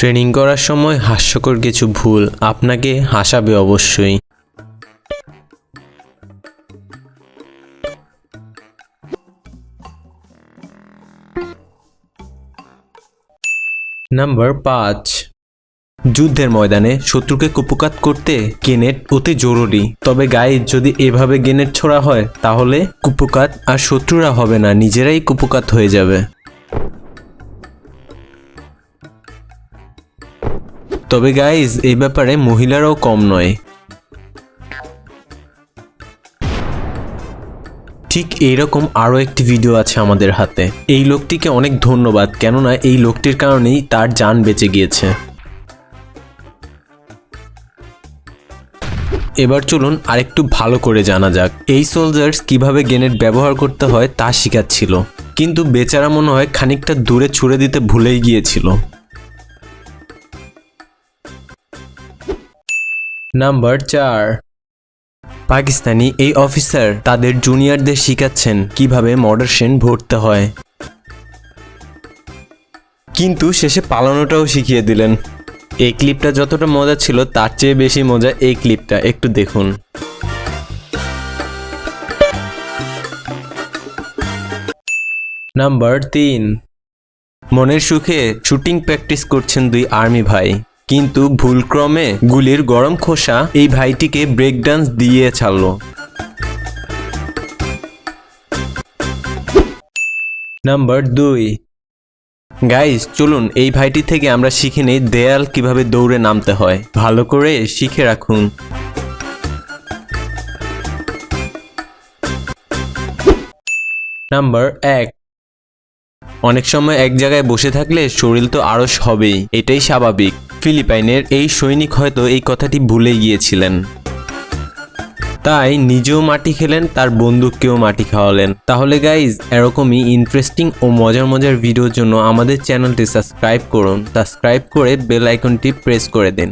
Training করার সময় হাস্যকর কিছু ভুল আপনাকে হাসাবে অবশ্যই। নাম্বার 5, যুদ্ধের ময়দানে শত্রুকে কুপকাত করতে গ্রেনেড অতি জরুরি। তবে গাইজ, যদি এভাবে গ্রেনেড ছোড়া হয় তাহলে কুপকাত আর শত্রুরা হবে না, নিজেরাই কুপকাত হয়ে যাবে। তবে গাইজ, এই ব্যাপারে মহিলারাও কম নয়। ঠিক এইরকম আরও একটি ভিডিও আছে আমাদের হাতে। এই লোকটিকে অনেক ধন্যবাদ, কেননা এই লোকটির কারণেই তার জান বেঁচে গিয়েছে। এবার চলুন আরেকটু ভালো করে জানা যাক এই সোলজার্স কিভাবে গ্রেনেড ব্যবহার করতে হয় তা শেখাচ্ছিল, কিন্তু বেচারা মনে হয় খানিকটা দূরে ছুড়ে দিতে ভুলেই গিয়েছিল। নাম্বার 4, পাকিস্তানি এই অফিসার তাদের জুনিয়রদের শিখাচ্ছেন কিভাবে মডারেশন ভরতে হয়, কিন্তু শেষে পালানোটাও শিখিয়ে দিলেন। এই ক্লিপটা যতটা মজা ছিল তার চেয়ে বেশি মজা এই ক্লিপটা, একটু দেখুন। নাম্বার 3, মনের সুখে শুটিং প্র্যাকটিস করছেন দুই আর্মি ভাই, কিন্তু ভুলক্রমে গুলির গরম খোসা এই ভাইটিকে ব্রেক ডান্স দিয়ে ছাড়ল। নাম্বার 2, গাইস চলুন এই ভাইটি থেকে আমরা শিখে নেই দেয়াল কিভাবে দৌড়ে নামতে হয়, ভালো করে শিখে রাখুন। নাম্বার 1, অনেক সময় এক জায়গায় বসে থাকলে শরীর তো আড়স হবেই, এটাই স্বাভাবিক। ফিলিপাইনের এই সৈনিক হয়তো এই কথাটি ভুলে গিয়েছিলেন, তাই নিজেও মাটি খেলেন, তার বন্দুককেও মাটি খাওয়ালেন। তাহলে গাইজ, এরকমই ইন্টারেস্টিং ও মজার মজার ভিডিওর জন্য আমাদের চ্যানেলটি সাবস্ক্রাইব করুন, সাবস্ক্রাইব করে বেল আইকনটি প্রেস করে দিন।